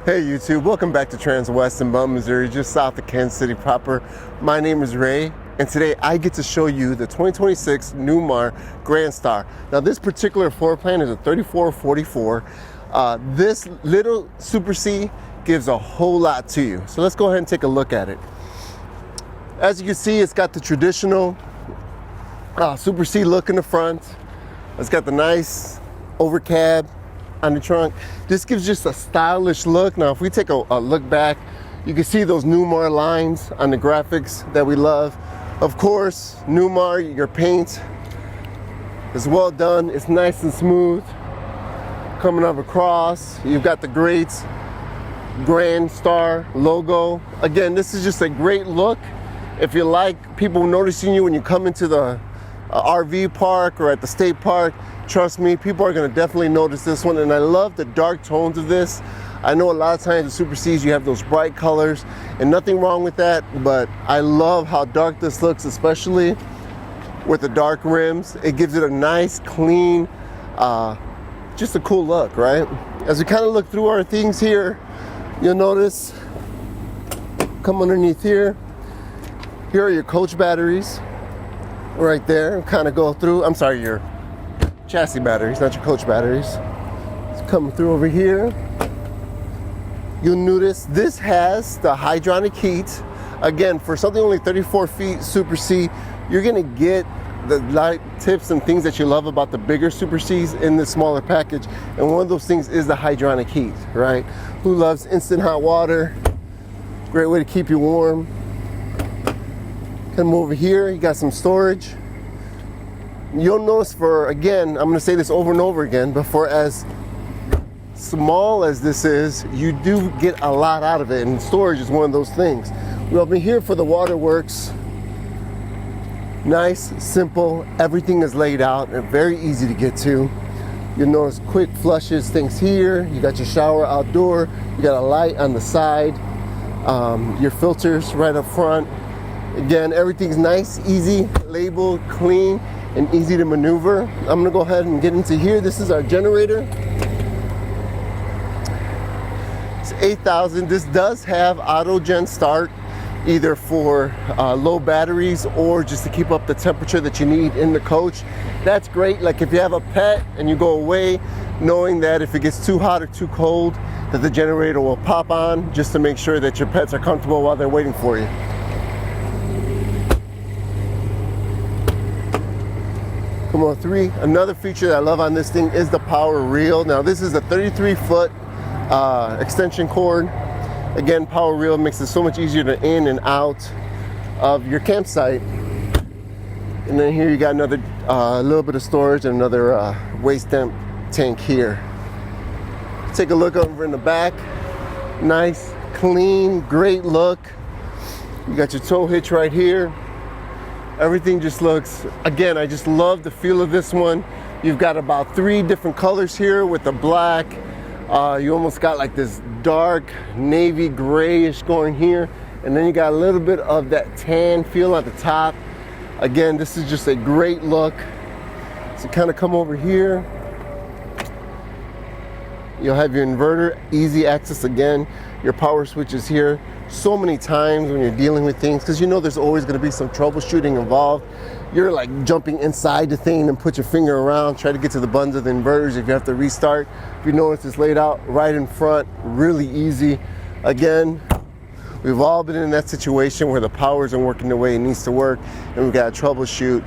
Hey YouTube, welcome back to Transwest in Bum, Missouri, just south of Kansas City proper. My name is Ray, and today I get to show you the 2026 Newmar Grand Star. Now this particular floor plan is a 3444. This little Super C gives a whole lot to you. So let's go ahead and take a look at it. As you can see, it's got the traditional Super C look in the front. It's got the nice over cab on the trunk. This gives just a stylish look. Now if we take a look back, you can see those Newmar lines on the graphics that we love. Of course, Newmar, your paint is well done. It's nice and smooth coming up across. You've got the great Grand Star logo. Again, this is just a great look. If you like people noticing you when you come into the RV park or at the state park, trust me, people are going to definitely notice this one. And I love the dark tones of this. I know a lot of times the Super Cs you have those bright colors, and nothing wrong with that, but I love how dark this looks, especially with the dark rims. It gives it a nice, clean, just a cool look, right? As we kind of look through our things here, you'll notice, come underneath here, here are your coach batteries right there. Kind of go through, I'm sorry, your chassis batteries, not your coach batteries. It's coming through over here. You'll notice this has the hydronic heat. Again, for something only 34 feet Super C, you're gonna get the light tips and things that you love about the bigger Super Cs in the smaller package. And one of those things is the hydronic heat, right? Who loves instant hot water? Great way to keep you warm. Come over here, you got some storage. You'll notice again, I'm gonna say this over and over again, but for as small as this is, you do get a lot out of it, and storage is one of those things. We'll be here for the waterworks. Nice, simple, everything is laid out and very easy to get to. You'll notice quick flushes, things here. You got your shower outdoor, you got a light on the side, your filters right up front. Again, everything's nice, easy, labeled, clean, and easy to maneuver. I'm gonna go ahead and get into here. This is our generator. It's 8,000. This does have auto gen start, either for low batteries or just to keep up the temperature that you need in the coach. That's great. Like if you have a pet and you go away, knowing that if it gets too hot or too cold, that the generator will pop on just to make sure that your pets are comfortable while they're waiting for you. Come on, another feature that I love on this thing is the power reel. Now this is a 33-foot extension cord. Again, power reel makes it so much easier to in and out of your campsite. And then here you got another little bit of storage and another waste dump tank here. Take a look over in the back. Nice, clean, great look. You got your tow hitch right here. Everything just looks, again, I just love the feel of this one. You've got about 3 different colors here with the black. You almost got like this dark navy grayish going here. And then you got a little bit of that tan feel at the top. Again, this is just a great look. So kind of come over here. You'll have your inverter, easy access again. Your power switch is here. So many times when you're dealing with things, because you know there's always going to be some troubleshooting involved, you're like jumping inside the thing and put your finger around, try to get to the buttons of the inverters if you have to restart. If you notice, it's laid out right in front, really easy. Again, we've all been in that situation where the power isn't working the way it needs to work and we've got to troubleshoot.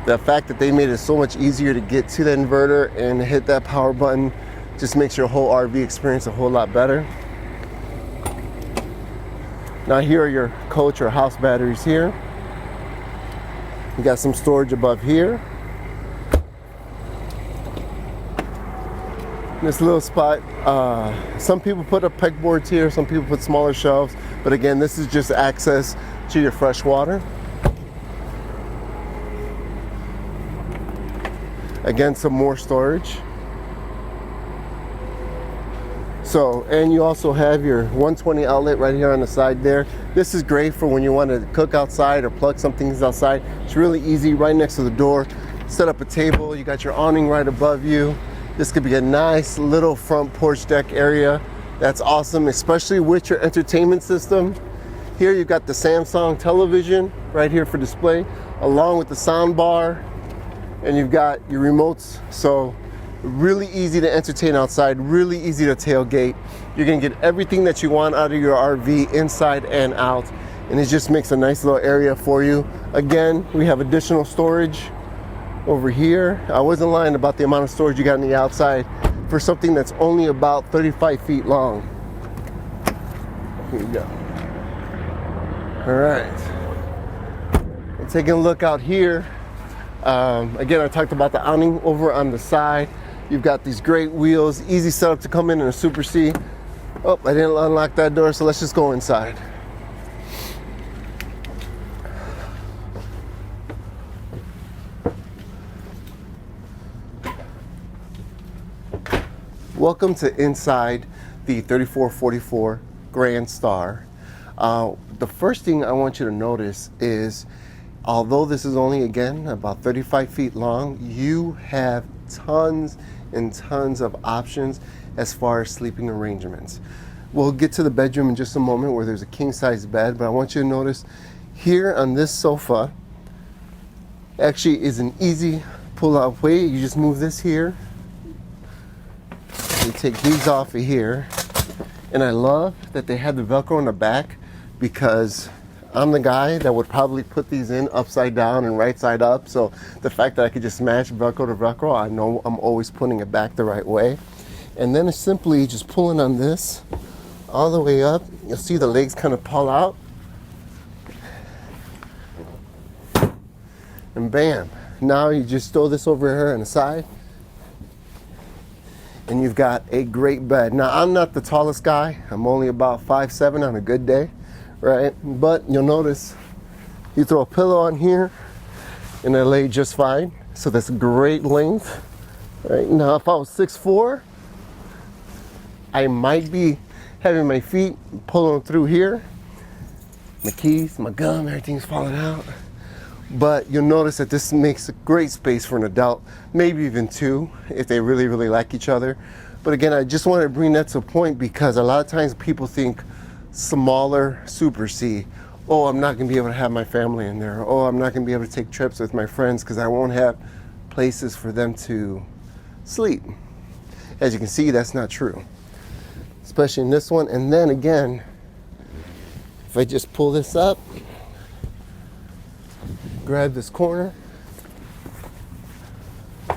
The fact that they made it so much easier to get to the inverter and hit that power button just makes your whole RV experience a whole lot better. Now here are your coach or house batteries here. You got some storage above here. This little spot, some people put up pegboards here, some people put smaller shelves, but again, this is just access to your fresh water. Again, some more storage. So, and you also have your 120 outlet right here on the side there. This is great for when you want to cook outside or plug some things outside. It's really easy, right next to the door. Set up a table, you got your awning right above you. This could be a nice little front porch deck area That's awesome, especially with your entertainment system. Here you've got the Samsung television right here for display, along with the sound bar, and you've got your remotes. So really easy to entertain outside, really easy to tailgate. You're gonna get everything that you want out of your RV inside and out, and it just makes a nice little area for you. Again, we have additional storage over here. I wasn't lying about the amount of storage you got on the outside for something that's only about 35 feet long. Here you go. All right. And taking a look out here. Again, I talked about the awning over on the side. You've got these great wheels, easy setup to come in a Super C. Oh, I didn't unlock that door, so let's just go inside. Welcome to inside the 3444 Grand Star. The first thing I want you to notice is, although this is only, again, about 35 feet long, you have tons and tons of options as far as sleeping arrangements. We'll get to the bedroom in just a moment where there's a king-size bed, but I want you to notice here on this sofa actually is an easy pull-out way. You just move this here. You take these off of here, and I love that they have the Velcro in the back, because I'm the guy that would probably put these in upside down and right side up. So the fact that I could just match Velcro to Velcro, I know I'm always putting it back the right way. And then it's simply just pulling on this all the way up. You'll see the legs kind of pull out, and bam, now you just throw this over here on the side, and you've got a great bed. Now, I'm not the tallest guy. I'm only about 5'7" on a good day, right? But you'll notice you throw a pillow on here and I lay just fine. So that's great length. Right now, if I was 6'4", I might be having my feet pulling through here. My keys, my gum, everything's falling out. But you'll notice that this makes a great space for an adult, maybe even two, if they really, really like each other. But again, I just wanted to bring that to a point, because a lot of times people think smaller Super C, oh, I'm not gonna be able to have my family in there, oh, I'm not gonna be able to take trips with my friends because I won't have places for them to sleep. As you can see, that's not true, especially in this one. And then again, if I just pull this up, grab this corner. So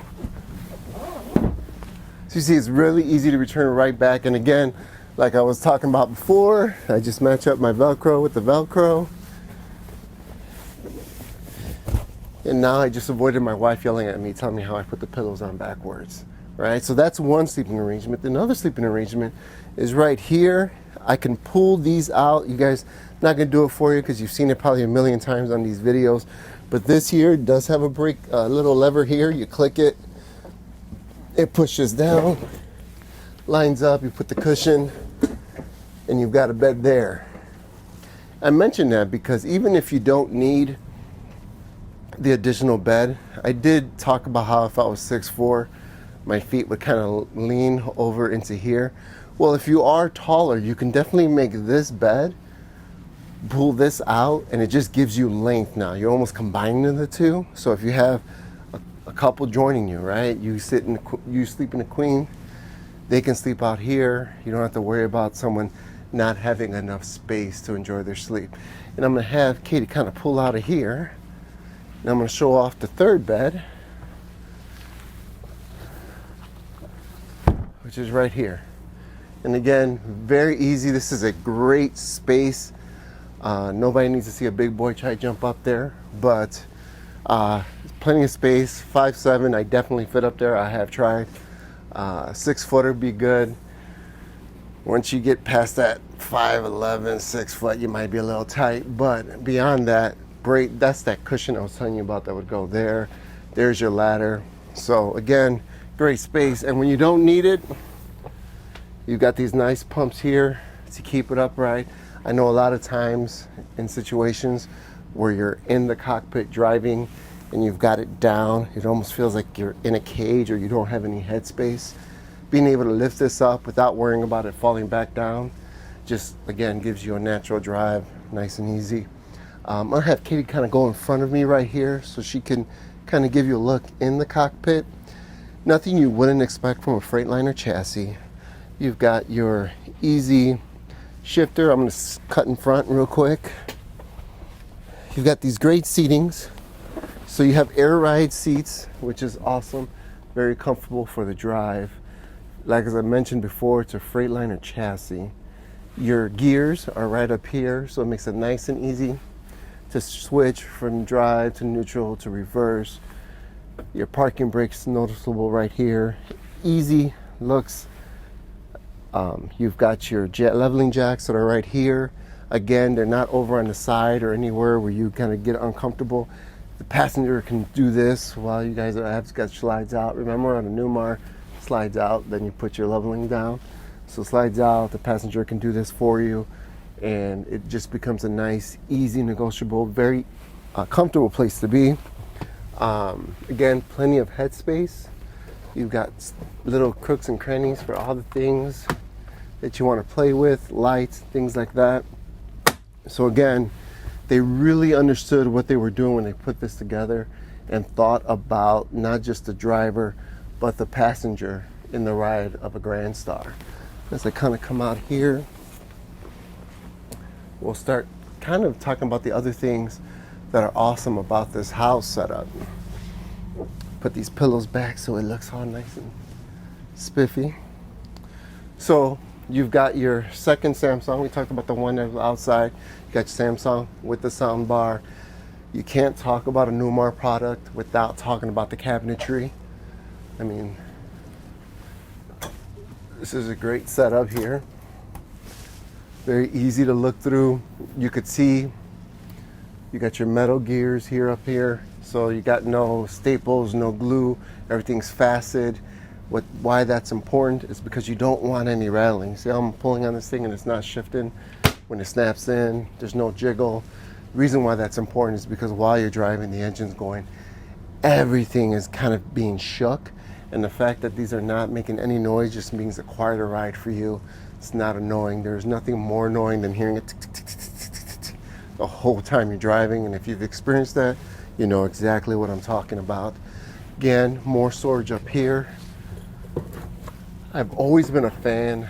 you see, it's really easy to return right back. And again, like I was talking about before, I just match up my Velcro with the Velcro. And now I just avoided my wife yelling at me, telling me how I put the pillows on backwards, right? So that's one sleeping arrangement. Another sleeping arrangement is right here. I can pull these out. You guys, not gonna do it for you because you've seen it probably a million times on these videos. But this here does have a little lever here. You click it, it pushes down, lines up, you put the cushion, and you've got a bed there. I mention that because even if you don't need the additional bed, I did talk about how if I was 6'4", my feet would kind of lean over into here. Well, if you are taller, you can definitely make this bed, pull this out, and it just gives you length now. You're almost combining the two. So if you have a couple joining you, right? You sleep in a queen, they can sleep out here. You don't have to worry about someone not having enough space to enjoy their sleep. And I'm gonna have Katie kind of pull out of here. And I'm gonna show off the third bed, which is right here. And again, very easy. This is a great space. Nobody needs to see a big boy try to jump up there, but plenty of space. 5'7", I definitely fit up there. I have tried. 6-footer be good. Once you get past that 5'11", 6 foot, you might be a little tight, but beyond that, great. That's that cushion I was telling you about that would go there. There's your ladder. So again, great space. And when you don't need it, you've got these nice pumps here to keep it upright. I know a lot of times in situations where you're in the cockpit driving and you've got it down, it almost feels like you're in a cage or you don't have any headspace being able to lift this up without worrying about it falling back down, just again gives you a natural drive, nice and easy. I'm gonna have Katie kind of go in front of me right here so she can kind of give you a look in the cockpit. Nothing you wouldn't expect from a Freightliner chassis. You've got your easy shifter. I'm going to cut in front real quick. You've got these great seatings. So you have air ride seats, which is awesome. Very comfortable for the drive. Like as I mentioned before, it's a Freightliner chassis. Your gears are right up here, so it makes it nice and easy to switch from drive to neutral to reverse. Your parking brake's noticeable right here. Easy looks. You've got your jet leveling jacks that are right here. Again, they're not over on the side or anywhere where you kind of get uncomfortable. The passenger can do this while you guys have got slides out. Remember on a Newmar, slides out, then you put your leveling down. So slides out, the passenger can do this for you, and it just becomes a nice, easy, negotiable, very comfortable place to be. Again, plenty of headspace. You've got little crooks and crannies for all the things that you want to play with, lights, things like that. So again, they really understood what they were doing when they put this together and thought about not just the driver, but the passenger in the ride of a Grand Star. As I kind of come out here, we'll start kind of talking about the other things that are awesome about this house setup. Put these pillows back so it looks all nice and spiffy. So you've got your second Samsung. We talked about the one that was outside. You got your Samsung with the sound bar. You can't talk about a Newmar product without talking about the cabinetry. I mean, this is a great setup here. Very easy to look through. You could see you got your metal gears here up here. So you got no staples, no glue, everything's faceted. Why that's important is because you don't want any rattling. See how I'm pulling on this thing and it's not shifting? When it snaps in, there's no jiggle. The reason why that's important is because while you're driving, the engine's going, everything is kind of being shook. And the fact that these are not making any noise just means a quieter ride for you. It's not annoying. There's nothing more annoying than hearing it the whole time you're driving. And if you've experienced that, you know exactly what I'm talking about. Again, more storage up here. I've always been a fan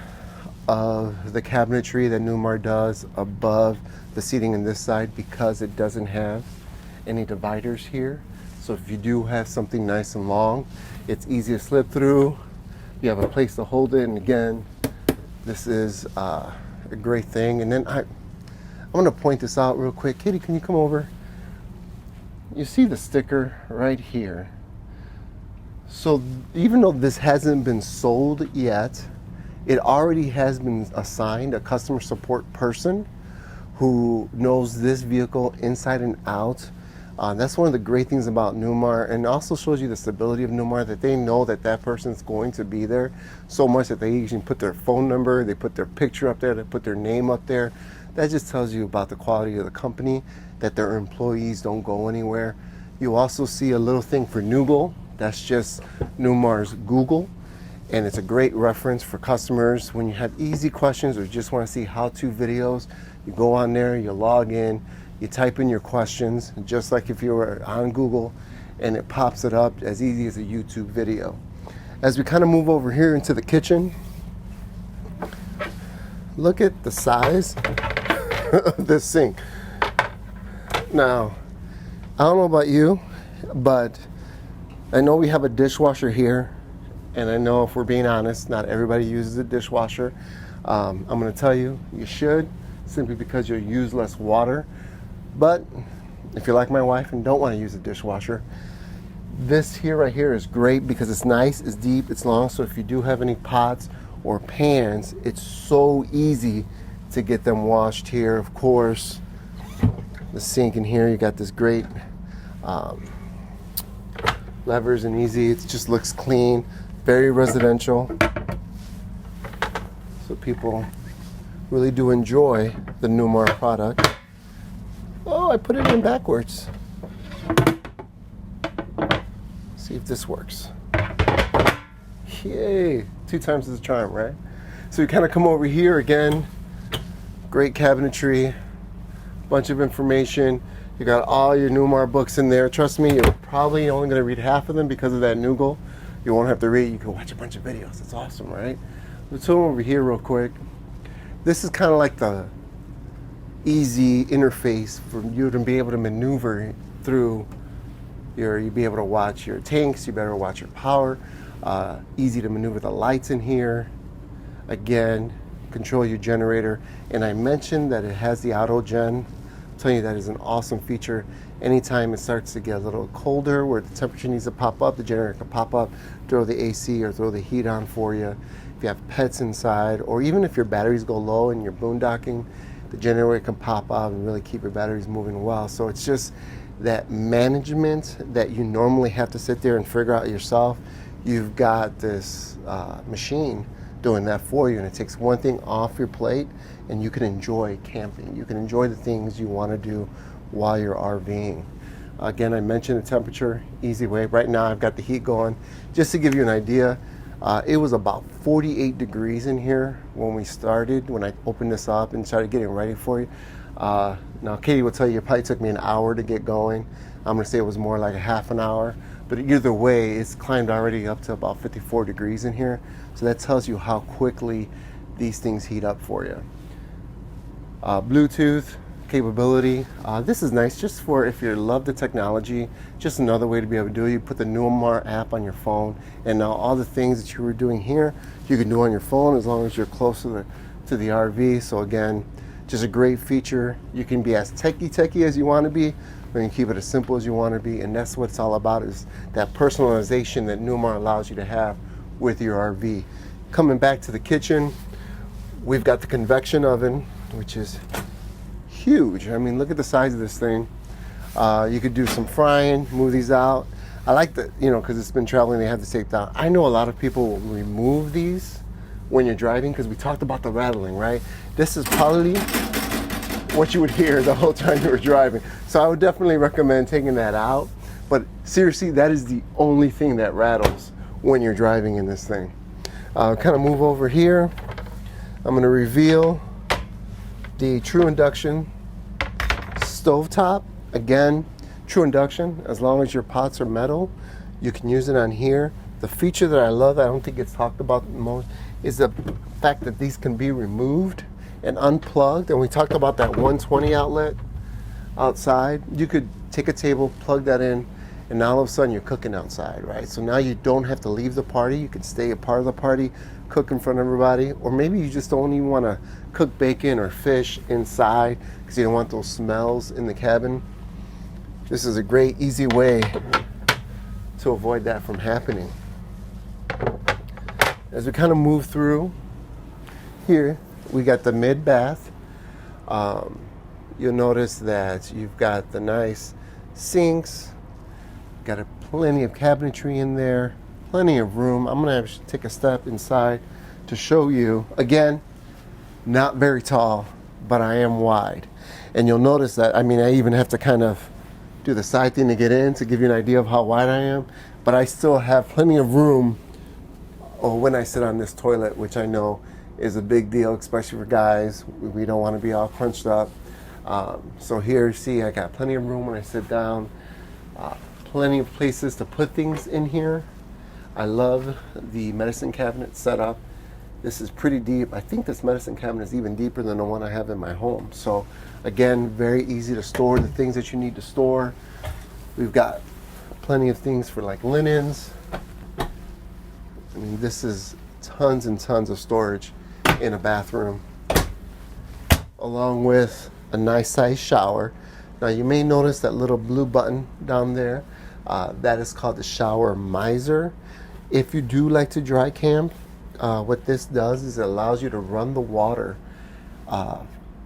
of the cabinetry that Newmar does above the seating in this side because it doesn't have any dividers here. So if you do have something nice and long, it's easy to slip through. You have a place to hold it, and again, this is a great thing. And then I'm gonna point this out real quick. Katie, can you come over? You see the sticker right here. So even though this hasn't been sold yet, it already has been assigned a customer support person who knows this vehicle inside and out. That's one of the great things about Newmar, and also shows you the stability of Newmar, that they know that that person's going to be there so much that they usually put their phone number, they put their picture up there, they put their name up there. That just tells you about the quality of the company, that their employees don't go anywhere. You also see a little thing for Noogle. That's just Newmar's Google, and it's a great reference for customers when you have easy questions or just want to see how-to videos. You go on there, you log in, you type in your questions, just like if you were on Google, and it pops it up as easy as a YouTube video. As we kind of move over here into the kitchen, look at the size of this sink. Now, I don't know about you, but I know we have a dishwasher here, and I know if we're being honest, not everybody uses a dishwasher. I'm going to tell you, you should, simply because you'll use less water. But if you're like my wife and don't want to use a dishwasher, this here right here is great because it's nice, it's deep, it's long. So if you do have any pots or pans, it's so easy to get them washed here. Of course, the sink in here, you got this great levers and easy. It just looks clean, very residential. So people really do enjoy the Newmar product. Oh, I put it in backwards. See if this works. Yay, 2 times is a charm, right? So you kind of come over here again, great cabinetry, bunch of information. You got all your Newmar books in there. Trust me, you're probably only going to read half of them because of that Noogle. You won't have to read. You can watch a bunch of videos. It's awesome, right? Let's go over here real quick. This is kind of like the easy interface for you to be able to maneuver through you'll be able to watch your tanks. You better watch your power. Easy to maneuver the lights in here. Again, control your generator. And I mentioned that it has the auto gen. I'm telling you, that is an awesome feature. Anytime it starts to get a little colder where the temperature needs to pop up, the generator can pop up, throw the AC or throw the heat on for you. If you have pets inside, or even if your batteries go low and you're boondocking, the generator can pop out and really keep your batteries moving well. So it's just that management that you normally have to sit there and figure out yourself. You've got this machine doing that for you, and it takes one thing off your plate and you can enjoy camping. You can enjoy the things you want to do while you're RVing. Again, I mentioned the temperature, easy way. Right now I've got the heat going. Just to give you an idea, it was about 48 degrees in here when we started, when I opened this up and started getting ready for you. Now Katie will tell you it probably took me an hour to get going. I'm gonna say it was more like a half an hour, but either way, it's climbed already up to about 54 degrees in here. So that tells you how quickly these things heat up for you. Bluetooth capability. This is nice just for if you love the technology, just another way to be able to do it. You put the Newmar app on your phone, and now all the things that you were doing here, you can do on your phone as long as you're close to the RV. So again, just a great feature. You can be as techie as you want to be, or you can keep it as simple as you want to be, and that's what it's all about, is that personalization that Newmar allows you to have with your RV. Coming back to the kitchen, we've got the convection oven, which is huge. I mean, look at the size of this thing. You could do some frying, move these out. I like that, you know, because it's been traveling, they have to take down. I know a lot of people will remove these when you're driving, because we talked about the rattling, right? This is probably what you would hear the whole time you were driving. So I would definitely recommend taking that out. But seriously, that is the only thing that rattles when you're driving in this thing. Kind of move over here. I'm going to reveal the true induction stovetop. Again, true induction. As long as your pots are metal, you can use it on here. The feature that I love, I don't think it's talked about the most, is the fact that these can be removed and unplugged. And we talked about that 120 outlet outside. You could take a table, plug that in, and now all of a sudden you're cooking outside, right? So now you don't have to leave the party. You can stay a part of the party, cook in front of everybody, or maybe you just don't even want to cook bacon or fish inside because you don't want those smells in the cabin. This is a great, easy way to avoid that from happening. As we kind of move through here, we got the mid bath. You'll notice that you've got the nice sinks, got plenty of cabinetry in there, plenty of room. I'm gonna have to take a step inside to show you. Again, not very tall, but I am wide. And you'll notice that, I mean, I even have to kind of do the side thing to get in to give you an idea of how wide I am, but I still have plenty of room when I sit on this toilet, which I know is a big deal, especially for guys. We don't want to be all crunched up. So here, see, I got plenty of room when I sit down, plenty of places to put things in here. I love the medicine cabinet setup. This is pretty deep. I think this medicine cabinet is even deeper than the one I have in my home. So again, very easy to store the things that you need to store. We've got plenty of things for like linens. I mean, this is tons and tons of storage in a bathroom, along with a nice size shower. Now you may notice that little blue button down there. That is called the shower miser. If you do like to dry camp, what this does is it allows you to run the water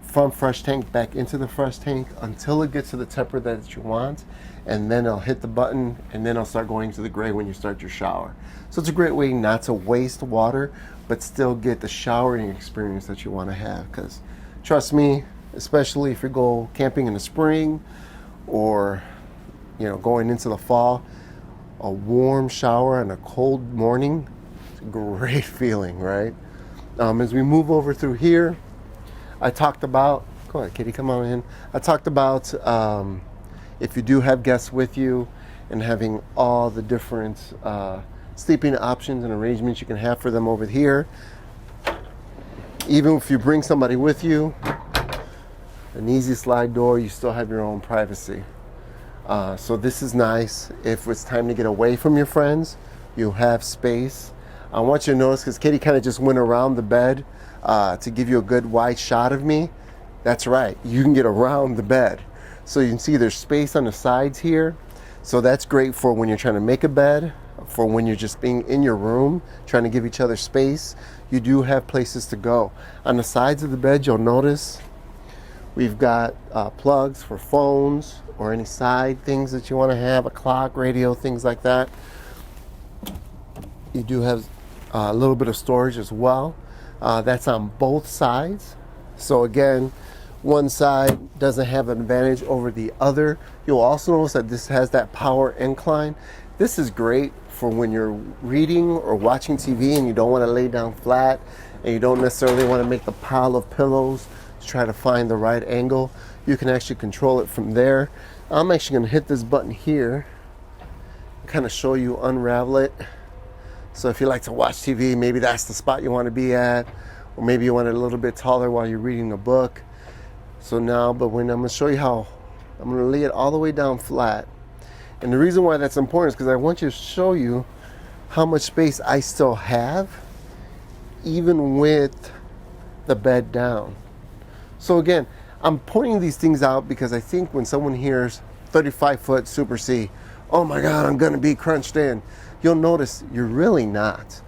from fresh tank back into the fresh tank until it gets to the temperature that you want, and then I'll hit the button and then I'll start going to the gray when you start your shower. So it's a great way not to waste water, but still get the showering experience that you want to have. Because trust me, especially if you go camping in the spring or going into the fall, a warm shower on a cold morning great feeling, right? As we move over through here, I talked about, go ahead, Kitty, come on in. I talked about if you do have guests with you and having all the different sleeping options and arrangements you can have for them over here. Even if you bring somebody with you, an easy slide door, you still have your own privacy. So this is nice. If it's time to get away from your friends, you have space. I want you to notice, because Katie kind of just went around the bed to give you a good wide shot of me. That's right, you can get around the bed. So you can see there's space on the sides here. So that's great for when you're trying to make a bed, for when you're just being in your room, trying to give each other space. You do have places to go. On the sides of the bed, you'll notice we've got plugs for phones or any side things that you want to have, a clock, radio, things like that. You do have a little bit of storage as well. That's on both sides. So again, one side doesn't have an advantage over the other. You'll also notice that this has that power incline. This is great for when you're reading or watching TV and you don't want to lay down flat and you don't necessarily want to make the pile of pillows to try to find the right angle. You can actually control it from there. I'm actually going to hit this button here, kind of show you unravel it. So if you like to watch TV, maybe that's the spot you want to be at, or maybe you want it a little bit taller while you're reading a book. So now, but when I'm going to show you how, I'm going to lay it all the way down flat. And the reason why that's important is because I want you to show you how much space I still have, even with the bed down. So again, I'm pointing these things out because I think when someone hears 35-foot Super C, oh my God, I'm going to be crunched in. You'll notice you're really not.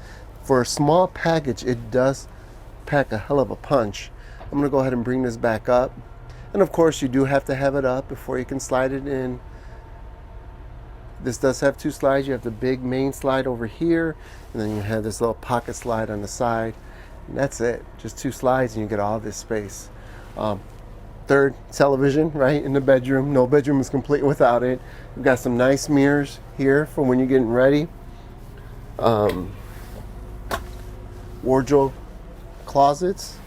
For a small package, it does pack a hell of a punch. I'm going to go ahead and bring this back up. And of course, you do have to have it up before you can slide it in. This does have two slides. You have the big main slide over here, and then you have this little pocket slide on the side. And that's it. Just two slides and you get all this space. Third, television, right, in the bedroom. No bedroom is complete without it. We've got some nice mirrors here for when you're getting ready. Wardrobe closets,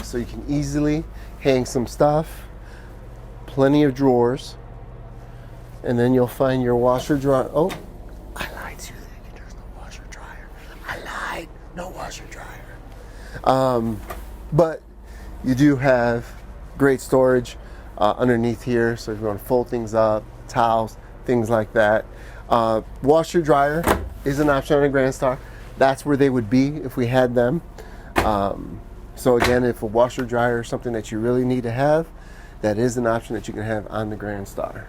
so you can easily hang some stuff. Plenty of drawers. And then you'll find your washer dryer. Oh, I lied to you. There's no washer dryer. I lied. No washer dryer. But you do have great storage underneath here. So if you want to fold things up, towels, things like that. Washer dryer is an option on a Grand Star. That's where they would be if we had them. So again, if a washer dryer is something that you really need to have, that is an option that you can have on the Grand Star.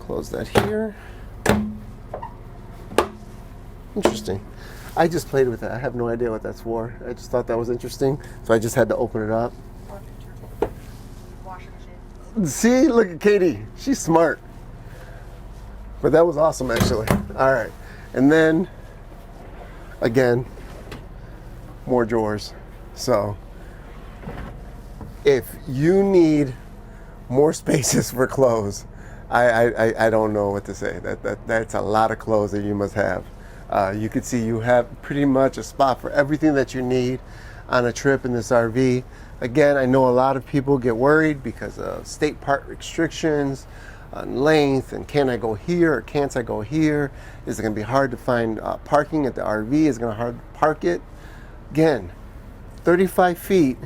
Close that here. Interesting. I just played with it. I have no idea what that's for. I just thought that was interesting, so I just had to open it up. See, look at Katie. She's smart. But that was awesome, actually. All right. And then, again, more drawers. So, if you need more spaces for clothes, I don't know what to say. That's a lot of clothes that you must have. You can see you have pretty much a spot for everything that you need on a trip in this RV. Again, I know a lot of people get worried because of state park restrictions on length, and can I go here or can't I go here? Is it going to be hard to find parking at the RV? Is it going to be hard to park it? Again, 35 feet,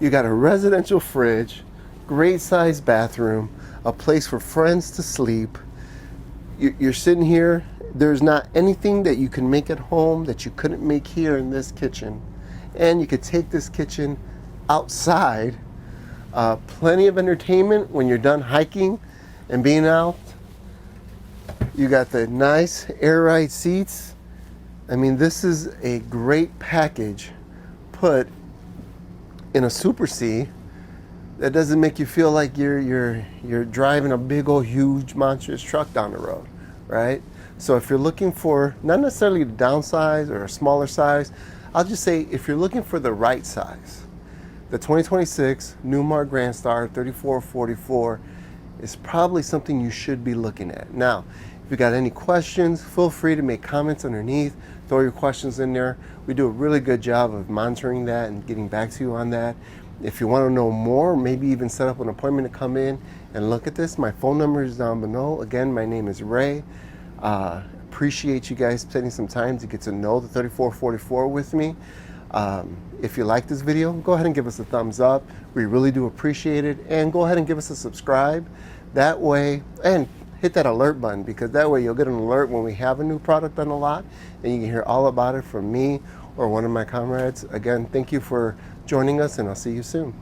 you got a residential fridge, great sized bathroom, a place for friends to sleep. You're sitting here. There's not anything that you can make at home that you couldn't make here in this kitchen. And you could take this kitchen outside. Plenty of entertainment when you're done hiking and being out. You got the nice air ride seats. I mean, this is a great package put in a Super C that doesn't make you feel like you're driving a big old huge monstrous truck down the road, right? So if you're looking for not necessarily the downsize or a smaller size, I'll just say if you're looking for the right size, the 2026 Newmar Grand Star 3444 is probably something you should be looking at. Now, If you got any questions, feel free to make comments underneath, throw your questions in there. We do a really good job of monitoring that and getting back to you on that. If you want to know more, maybe even set up an appointment to come in and look at this, my phone number is down below. Again, my name is Ray. Appreciate you guys spending some time to get to know the 3444 with me. If you like this video, go ahead and give us a thumbs up. We really do appreciate it. And go ahead and give us a subscribe. That way, and hit that alert button, because that way you'll get an alert when we have a new product on the lot, and you can hear all about it from me or one of my comrades. Again, thank you for joining us, and I'll see you soon.